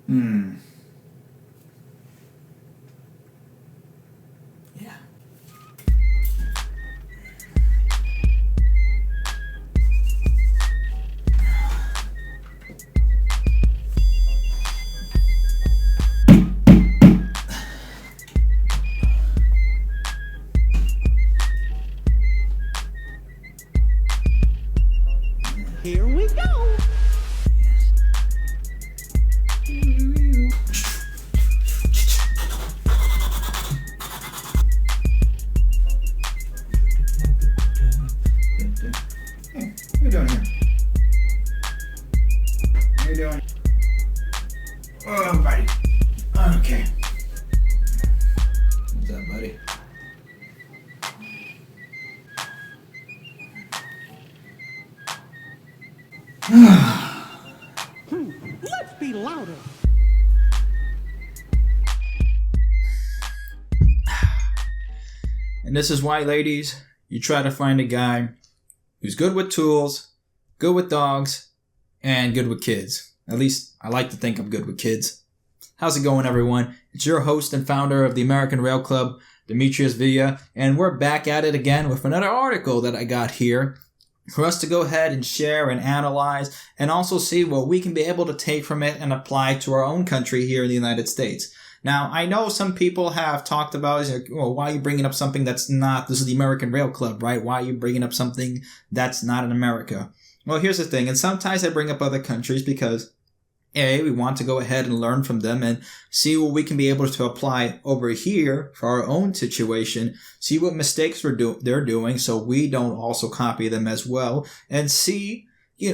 Yeah. Here we go. Hey, what are you doing here? What are you doing? Oh, buddy. Okay. What's up, buddy? Let's be louder. And this is why, ladies, you try to find a guy who's good with tools, good with dogs, and good with kids. At least I like to think I'm good with kids. How's it going, everyone? It's your host and founder of the American Rail Club, Demetrius Villa, and we're back at it again with another article that I got here for us to go ahead and share and analyze and also see what we can be able to take from it and apply to our own country here in the United States. Now, I know some people have talked about, well, why are you bringing up something that's not, this is the American Rail Club, right? Why are you bringing up something that's not in America? Well, here's the thing, and sometimes I bring up other countries because we want to go ahead and learn from them and see what we can be able to apply over here for our own situation, see what mistakes they're doing so we don't also copy them as well, and see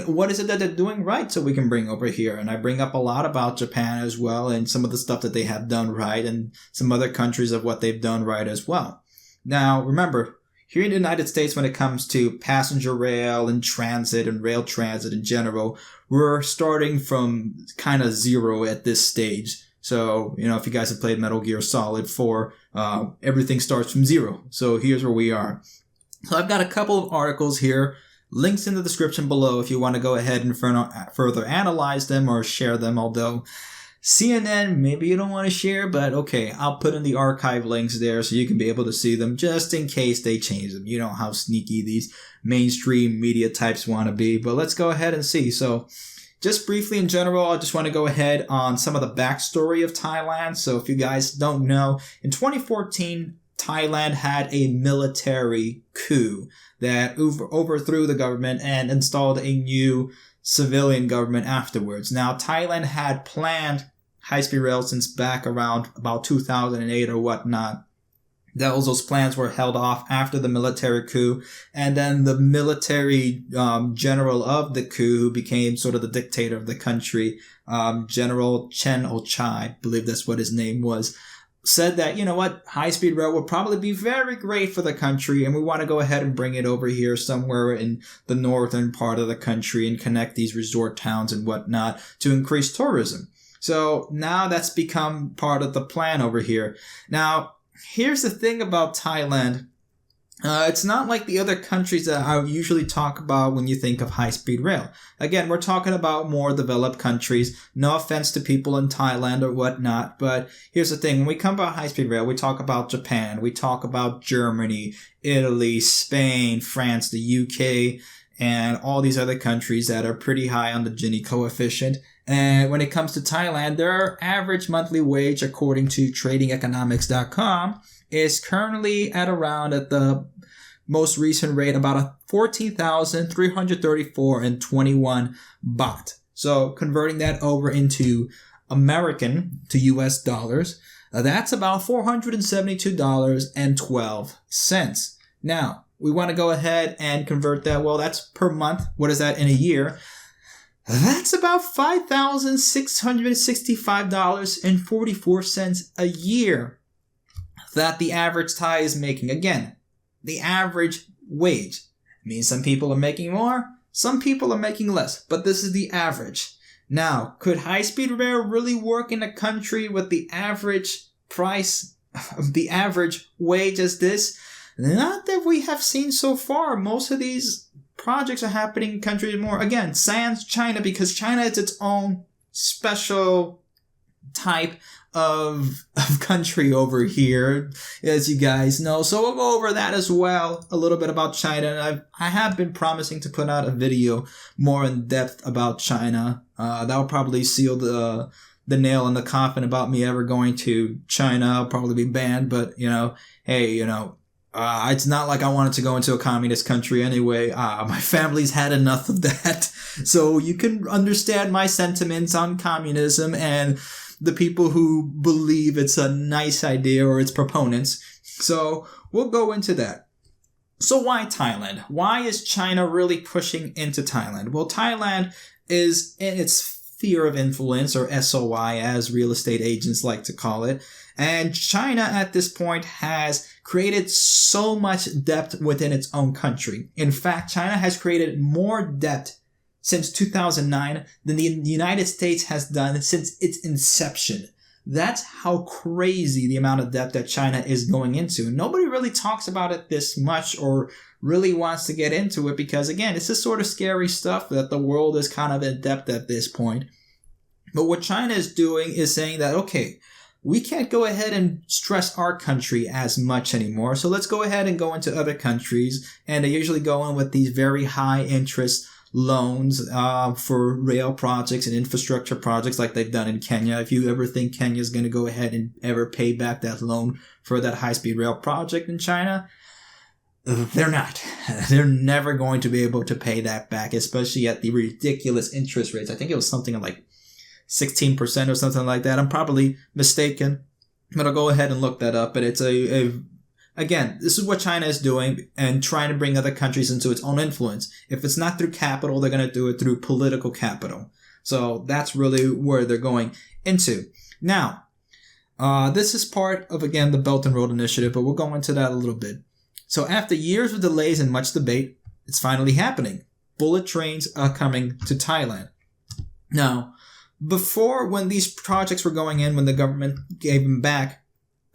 what is it that they're doing right so we can bring over here. And I bring up a lot about Japan as well and some of the stuff that they have done right and some other countries of what they've done right as well. Now, remember, here in the United States, when it comes to passenger rail and transit and rail transit in general, we're starting from kind of zero at this stage. So, if you guys have played Metal Gear Solid 4, everything starts from zero. So here's where we are. So I've got a couple of articles here, links in the description below if you want to go ahead and further analyze them or share them, although CNN, maybe you don't want to share, but okay, I'll put in the archive links there so you can be able to see them just in case they change them. You know how sneaky these mainstream media types want to be, but let's go ahead and see. So just briefly in general, I just want to go ahead on some of the backstory of Thailand. So if you guys don't know, in 2014, Thailand had a military coup that overthrew the government and installed a new civilian government afterwards. Now, Thailand had planned high-speed rail since back around about 2008 or whatnot. Those plans were held off after the military coup, and then the military general of the coup, who became sort of the dictator of the country, General Chen Ochai, I believe that's what his name was, said that, high-speed rail would probably be very great for the country, and we want to go ahead and bring it over here somewhere in the northern part of the country and connect these resort towns and whatnot to increase tourism. So now that's become part of the plan over here. Now, here's the thing about Thailand. It's not like the other countries that I usually talk about when you think of high-speed rail. Again, we're talking about more developed countries. No offense to people in Thailand or whatnot, but here's the thing. When we come about high-speed rail, we talk about Japan, we talk about Germany, Italy, Spain, France, the UK, and all these other countries that are pretty high on the Gini coefficient. And when it comes to Thailand, their average monthly wage, according to tradingeconomics.com, is currently at the most recent rate about 14,334.21 baht. So converting that over into American to US dollars, that's about $472.12. Now, we want to go ahead and convert that. Well, that's per month. What is that in a year? That's about $5,665.44 a year that the average Thai is making. Again, the average wage. It means some people are making more, some people are making less, but this is the average. Now, could high-speed rail really work in a country with the average price, the average wage as this? Not that we have seen so far. Most of these projects are happening in countries more, again, sans China, because China is its own special type of country over here, as you guys know. So we'll go over that as well, a little bit about China. And I have been promising to put out a video more in depth about China. That will probably seal the nail in the coffin about me ever going to China. I'll probably be banned, but hey, it's not like I wanted to go into a communist country anyway. My family's had enough of that. So you can understand my sentiments on communism and the people who believe it's a nice idea or its proponents. So we'll go into that. So why Thailand? Why is China really pushing into Thailand? Well, Thailand is in its sphere of influence, or SOI as real estate agents like to call it. And China at this point has created so much debt within its own country. In fact, China has created more debt since 2009 than the United States has done since its inception. That's how crazy the amount of debt that China is going into. Nobody really talks about it this much or really wants to get into it because, again, it's this sort of scary stuff that the world is kind of in debt at this point. But what China is doing is saying that, okay, we can't go ahead and stress our country as much anymore. So let's go ahead and go into other countries. And they usually go in with these very high interest loans for rail projects and infrastructure projects like they've done in Kenya. If you ever think Kenya is going to go ahead and ever pay back that loan for that high-speed rail project in China, they're not. They're never going to be able to pay that back, especially at the ridiculous interest rates. I think it was something like 16% or something like that. I'm probably mistaken, but I'll go ahead and look that up. But it's again, this is what China is doing and trying to bring other countries into its own influence. If it's not through capital, they're going to do it through political capital. So that's really where they're going into. Now, this is part of, again, the Belt and Road Initiative, but we'll go into that a little bit. So after years of delays and much debate, it's finally happening. Bullet trains are coming to Thailand. Now, before, when these projects were going in, when the government gave them back,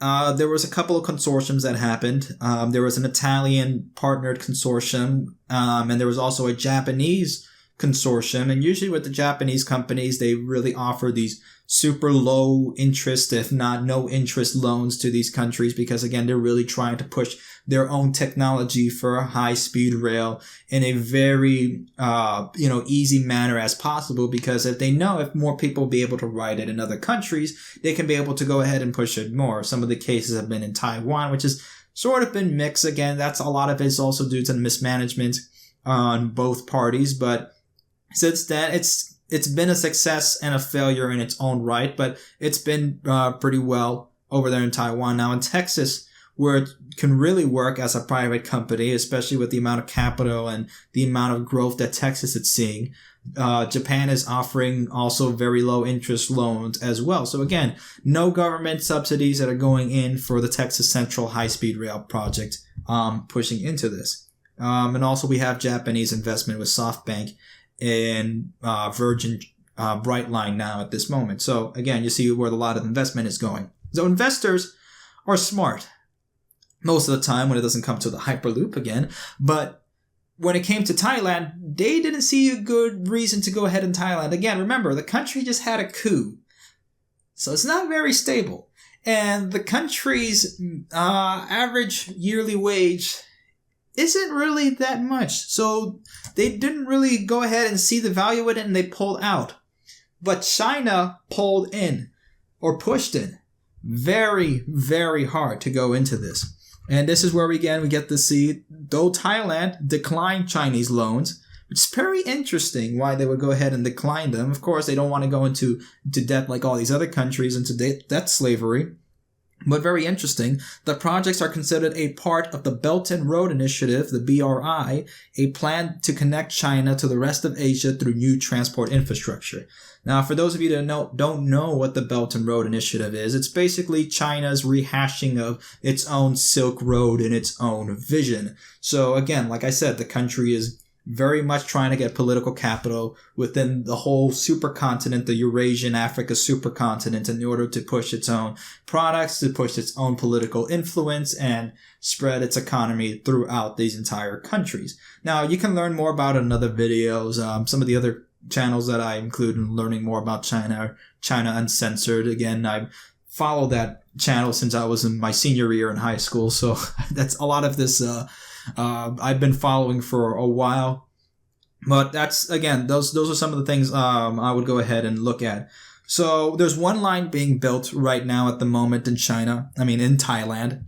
there was a couple of consortiums that happened. There was an Italian partnered consortium, and there was also a Japanese consortium. And usually with the Japanese companies, they really offer these super low interest, if not no interest loans to these countries because, again, they're really trying to push their own technology for a high-speed rail in a very, easy manner as possible because if they know if more people will be able to ride it in other countries, they can be able to go ahead and push it more. Some of the cases have been in Taiwan, which has sort of been mixed. Again, that's a lot of it's also due to mismanagement on both parties, but since then, it's been a success and a failure in its own right, but it's been pretty well over there in Taiwan. Now in Texas, where it can really work as a private company, especially with the amount of capital and the amount of growth that Texas is seeing, Japan is offering also very low interest loans as well. So again, no government subsidies that are going in for the Texas Central high-speed rail project pushing into this. And also we have Japanese investment with SoftBank in Virgin Brightline now at this moment. So again, you see where a lot of investment is going. So investors are smart most of the time when it doesn't come to the Hyperloop again. But when it came to Thailand, they didn't see a good reason to go ahead in Thailand. Again, remember, the country just had a coup. So it's not very stable. And the country's average yearly wage isn't really that much. So they didn't really go ahead and see the value in it and they pulled out. But China pulled in or pushed in very, very hard to go into this. And this is where we get to see, though Thailand declined Chinese loans, which is very interesting why they would go ahead and decline them. Of course, they don't want to go into debt like all these other countries, into debt slavery. But very interesting, the projects are considered a part of the Belt and Road Initiative, the BRI, a plan to connect China to the rest of Asia through new transport infrastructure. Now, for those of you that don't know what the Belt and Road Initiative is, it's basically China's rehashing of its own Silk Road and its own vision. So again, like I said, the country is very much trying to get political capital within the whole supercontinent, the Eurasian Africa supercontinent, in order to push its own products, to push its own political influence, and spread its economy throughout these entire countries. Now, you can learn more about it in other videos. Some of the other channels that I include in learning more about China, China Uncensored. Again, I followed that channel since I was in my senior year in high school, so that's a lot of this I've been following for a while. But that's, again, those are some of the things I would go ahead and look at. So there's one line being built right now at the moment in Thailand,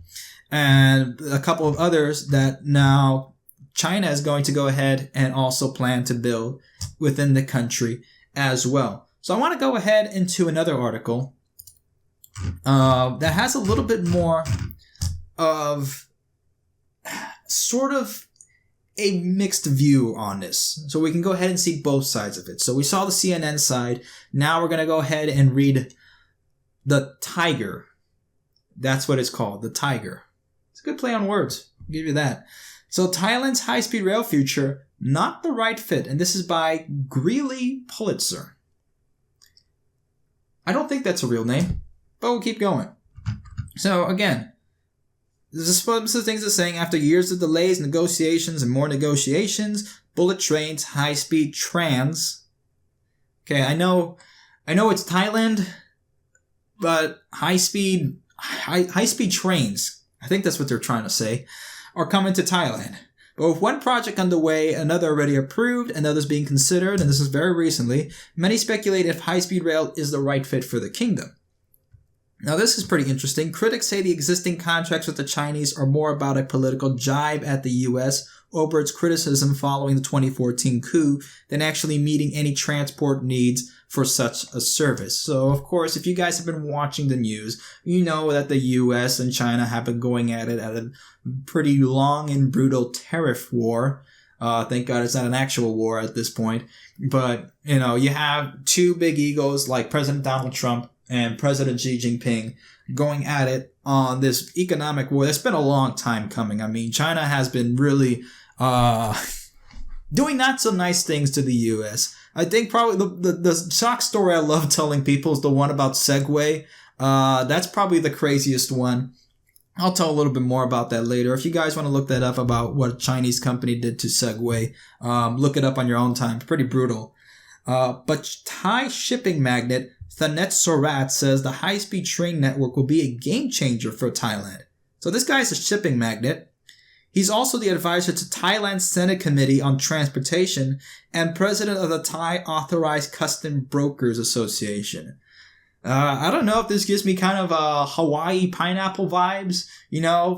and a couple of others that now China is going to go ahead and also plan to build within the country as well. So I want to go ahead into another article that has a little bit more of sort of a mixed view on this. So we can go ahead and see both sides of it. So we saw the CNN side. Now we're going to go ahead and read the Tiger. That's what it's called, the Tiger. It's a good play on words. I'll give you that. So Thailand's high-speed rail future, not the right fit. And this is by Greeley Pulitzer. I don't think that's a real name, but we'll keep going. So again, this is some of the things it's saying. After years of delays, negotiations, and more negotiations, bullet trains, high-speed trans. Okay, I know it's Thailand, but high-speed trains, I think that's what they're trying to say, are coming to Thailand. But with one project underway, another already approved, and others being considered, and this is very recently, many speculate if high-speed rail is the right fit for the kingdom. Now this is pretty interesting. Critics say the existing contracts with the Chinese are more about a political jibe at the US over its criticism following the 2014 coup than actually meeting any transport needs for such a service. So of course, if you guys have been watching the news, you know that the US and China have been going at it at a pretty long and brutal tariff war. Thank God it's not an actual war at this point. But, you have two big egos like President Donald Trump and President Xi Jinping going at it on this economic war that's been a long time coming. I mean, China has been really doing not so nice things to the U.S. I think probably the shock story I love telling people is the one about Segway. That's probably the craziest one. I'll tell a little bit more about that later. If you guys want to look that up about what a Chinese company did to Segway, look it up on your own time. It's pretty brutal. But Thai shipping magnate Thanet Sorat says the high-speed train network will be a game changer for Thailand. So this guy's a shipping magnate. He's also the advisor to Thailand's Senate Committee on Transportation and president of the Thai Authorized Custom Brokers Association. I don't know if this gives me kind of Hawaii pineapple vibes.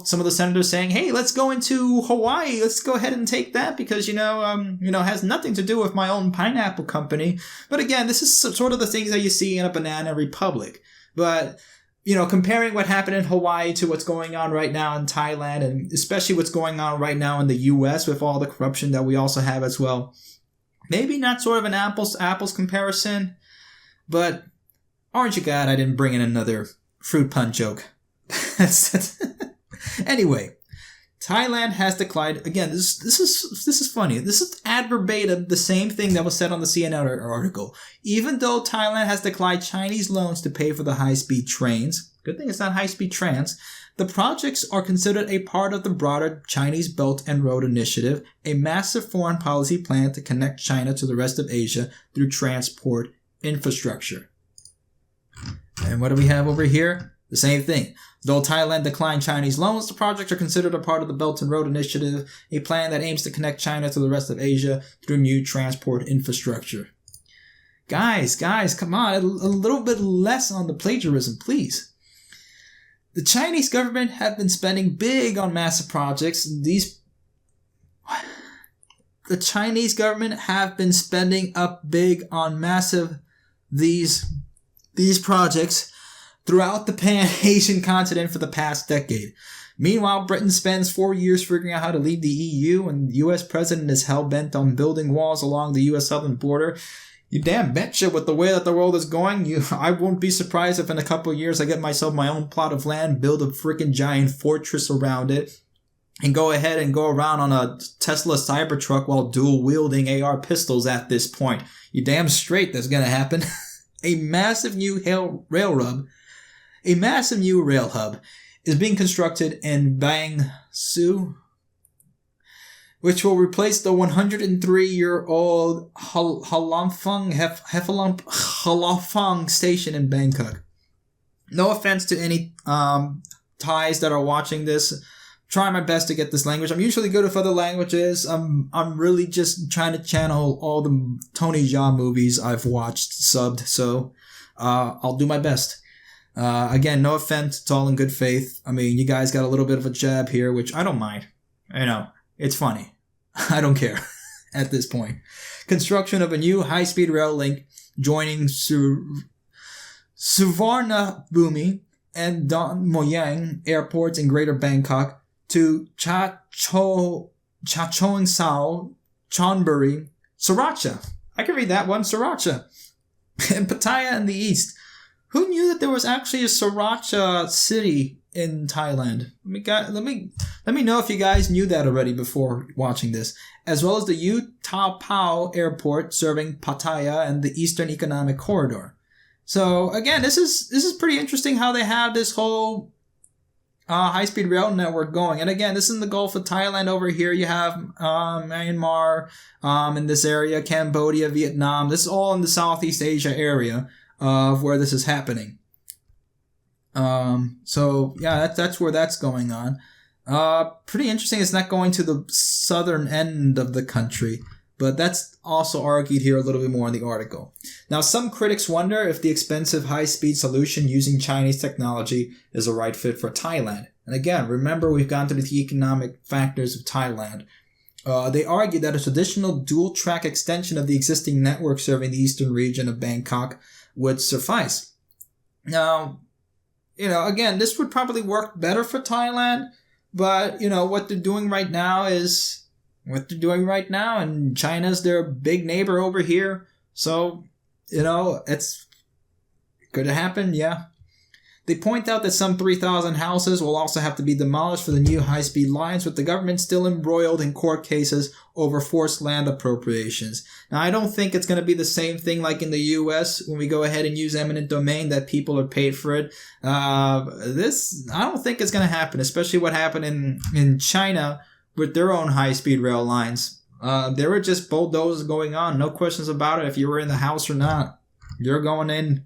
Some of the senators saying, hey, let's go into Hawaii. Let's go ahead and take that because, it has nothing to do with my own pineapple company. But again, this is sort of the things that you see in a banana republic. But, comparing what happened in Hawaii to what's going on right now in Thailand, and especially what's going on right now in the U.S. with all the corruption that we also have as well. Maybe not sort of an apples to apples comparison, but aren't you glad I didn't bring in another fruit pun joke? Anyway, Thailand has declined. Again, this is funny. This is ad verbatim the same thing that was said on the CNN article. Even though Thailand has declined Chinese loans to pay for the high-speed trains, good thing it's not high-speed trans, the projects are considered a part of the broader Chinese Belt and Road Initiative, a massive foreign policy plan to connect China to the rest of Asia through transport infrastructure. And what do we have over here? The same thing. Though Thailand declined Chinese loans, the projects are considered a part of the Belt and Road Initiative, a plan that aims to connect China to the rest of Asia through new transport infrastructure. Guys, come on, a little bit less on the plagiarism, please. The Chinese government have been spending big on massive projects. The Chinese government have been spending up big on these projects throughout the Pan-Asian continent for the past decade. Meanwhile, Britain spends 4 years figuring out how to leave the EU, and the US president is hell-bent on building walls along the US southern border. You damn betcha, with the way that the world is going, I won't be surprised if in a couple of years I get myself my own plot of land, build a freaking giant fortress around it, and go ahead and go around on a Tesla Cybertruck while dual-wielding AR pistols at this point. You damn straight that's gonna happen. A massive new rail hub is being constructed in Bang Su, which will replace the 103-year-old Halongphong station in Bangkok. No offense to any Thais that are watching this. Try my best to get this language. I'm usually good with other languages. I'm really just trying to channel all the Tony Jaa movies I've watched subbed, so I'll do my best. Again, no offense, it's all in good faith. I mean, you guys got a little bit of a jab here, which I don't mind. You know, it's funny. I don't care at this point. Construction of a new high-speed rail link joining Suvarnabhumi and Don Mueang airports in Greater Bangkok to Chachoengsao, Chonburi, Sriracha. I can read that one, Sriracha. And Pattaya in the east. Who knew that there was actually a Sriracha city in Thailand? Let me know if you guys knew that already before watching this. As well as the U Tau Pau airport serving Pattaya and the Eastern Economic Corridor. So again, this is pretty interesting how they have this whole high-speed rail network going. And again, this is in the Gulf of Thailand. Over here you have Myanmar in this area, Cambodia, Vietnam. This is all in the Southeast Asia area of where this is happening. So yeah, that's where that's going on. Pretty interesting. It's not going to the southern end of the country, but that's also argued here a little bit more in the article. Now, some critics wonder if the expensive high-speed solution using Chinese technology is a right fit for Thailand. And again, remember, we've gone through the economic factors of Thailand. They argue that a traditional dual-track extension of the existing network serving the eastern region of Bangkok would suffice. Now, again, this would probably work better for Thailand, but, what they're doing right now is what they're doing right now, and China's their big neighbor over here. So, it's could it happen? Yeah. They point out that some 3,000 houses will also have to be demolished for the new high-speed lines, with the government still embroiled in court cases over forced land appropriations. Now, I don't think it's going to be the same thing like in the U.S. when we go ahead and use eminent domain, that people are paid for it. I don't think it's going to happen, especially what happened in China with their own high-speed rail lines. There were just bulldozers going on, no questions about it if you were in the house or not. You're going in.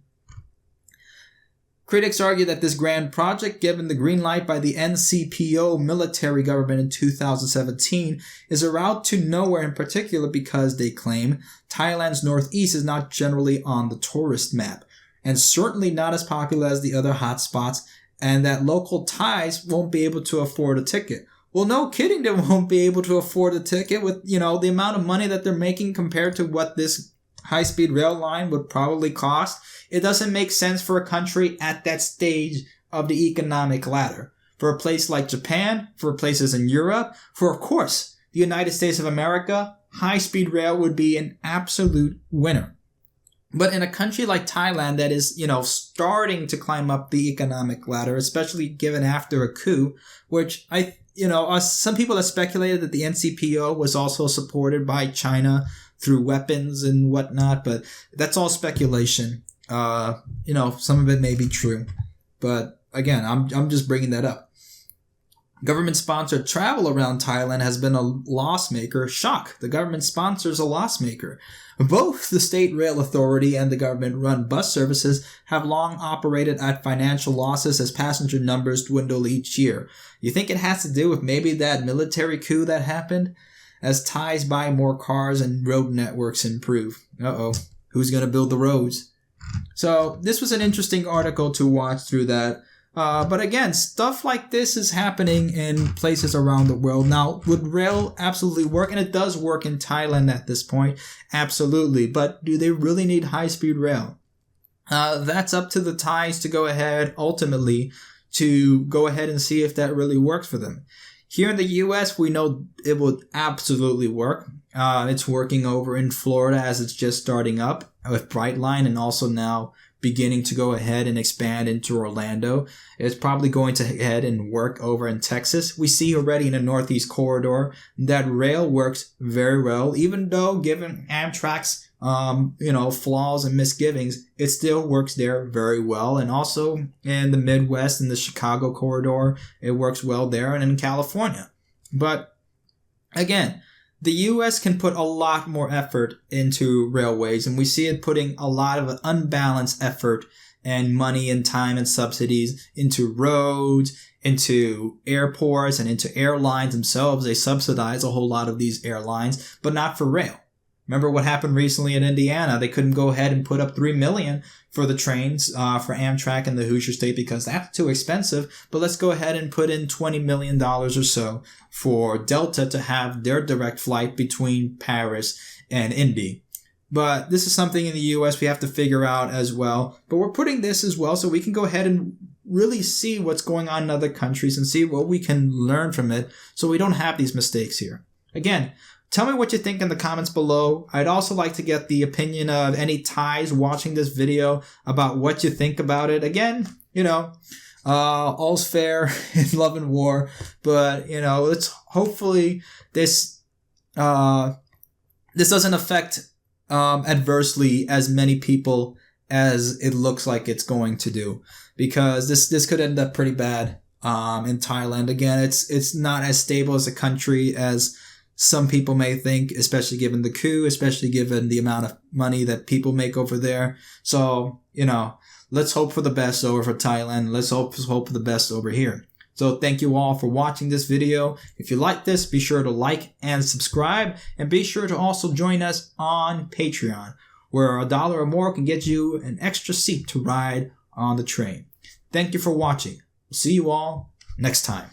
Critics argue that this grand project, given the green light by the NCPO military government in 2017, is a route to nowhere, in particular because, they claim, Thailand's northeast is not generally on the tourist map, and certainly not as popular as the other hotspots, and that local Thais won't be able to afford a ticket. Well, no kidding, they won't be able to afford a ticket with, the amount of money that they're making compared to what this high-speed rail line would probably cost. It doesn't make sense for a country at that stage of the economic ladder. For a place like Japan, for places in Europe, for, of course, the United States of America, high-speed rail would be an absolute winner. But in a country like Thailand that is, starting to climb up the economic ladder, especially given after a coup, which some people have speculated that the NCPO was also supported by China through weapons and whatnot, but that's all speculation. Some of it may be true, but again, I'm just bringing that up. Government-sponsored travel around Thailand has been a loss maker. Shock! The government sponsors a loss maker. Both the State Rail Authority and the government-run bus services have long operated at financial losses as passenger numbers dwindle each year. You think it has to do with maybe that military coup that happened? As Thais buy more cars and road networks improve. Who's going to build the roads? So this was an interesting article to watch through that. But again, stuff like this is happening in places around the world. Now, would rail absolutely work? And it does work in Thailand at this point. Absolutely. But do they really need high-speed rail? That's up to the Thais to go ahead, ultimately, to go ahead and see if that really works for them. Here in the U.S., we know it will absolutely work. It's working over in Florida as it's just starting up with Brightline, and also now beginning to go ahead and expand into Orlando. It's probably going to head and work over in Texas. We see already in the Northeast Corridor that rail works very well, even though given Amtrak's flaws and misgivings, it still works there very well. And also in the Midwest and the Chicago corridor, it works well there, and in California. But Again, the U.S. can put a lot more effort into railways, and we see it putting a lot of unbalanced effort and money and time and subsidies into roads, into airports, and into airlines themselves. They subsidize a whole lot of these airlines, but not for rail. Remember what happened recently in Indiana? They couldn't go ahead and put up $3 million for the trains for Amtrak in the Hoosier State because that's too expensive. But let's go ahead and put in $20 million or so for Delta to have their direct flight between Paris and Indy. But this is something in the U.S. we have to figure out as well. But we're putting this as well so we can go ahead and really see what's going on in other countries and see what we can learn from it so we don't have these mistakes here. Again, tell me what you think in the comments below. I'd also like to get the opinion of any Thais watching this video about what you think about it. Again, all's fair in love and war, but, let's hopefully this doesn't affect adversely as many people as it looks like it's going to do, because this could end up pretty bad in Thailand. Again, it's not as stable as a country as some people may think, especially given the coup, especially given the amount of money that people make over there. So, let's hope for the best over for Thailand. Let's hope for the best over here. So thank you all for watching this video. If you like this, be sure to like and subscribe, and be sure to also join us on Patreon, where $1 or more can get you an extra seat to ride on the train. Thank you for watching. We'll see you all next time.